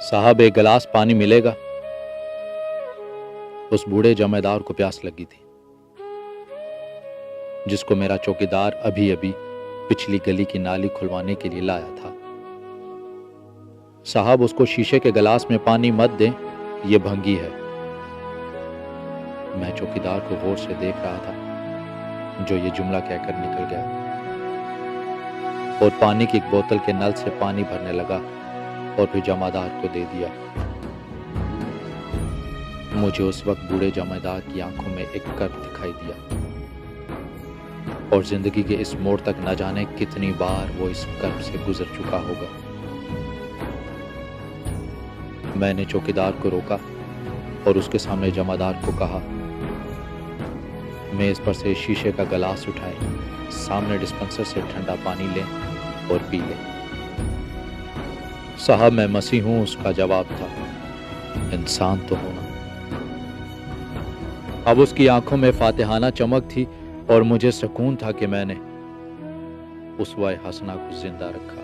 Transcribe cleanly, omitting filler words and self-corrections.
साहब, एक गिलास पानी मिलेगा? उस बूढ़े जमादार को प्यास लगी थी, जिसको मेरा चौकीदार अभी अभी पिछली गली की नाली खुलवाने के लिए लाया था। साहब, उसको शीशे के गिलास में पानी मत दें, ये भंगी है। मैं चौकीदार को गौर से देख रहा था, जो ये जुमला कहकर निकल गया और पानी की एक बोतल के नल से पानी भरने लगा और फिर जमादार को दे दिया। मुझे उस वक्त बूढ़े जमादार की आंखों में एक कर्व दिखाई दिया और जिंदगी के इस मोड़ तक न जाने कितनी बार वो इस कर्व से गुजर चुका होगा। मैंने चौकीदार को रोका और उसके सामने जमादार को कहा, मेज पर से शीशे का गिलास उठाए, सामने डिस्पेंसर से ठंडा पानी लें और पी लें। साहब, मैं मसीह हूं, उसका जवाब था। इंसान तो होना। अब उसकी आंखों में फातिहाना चमक थी और मुझे सुकून था कि मैंने उस वाय हसना को जिंदा रखा।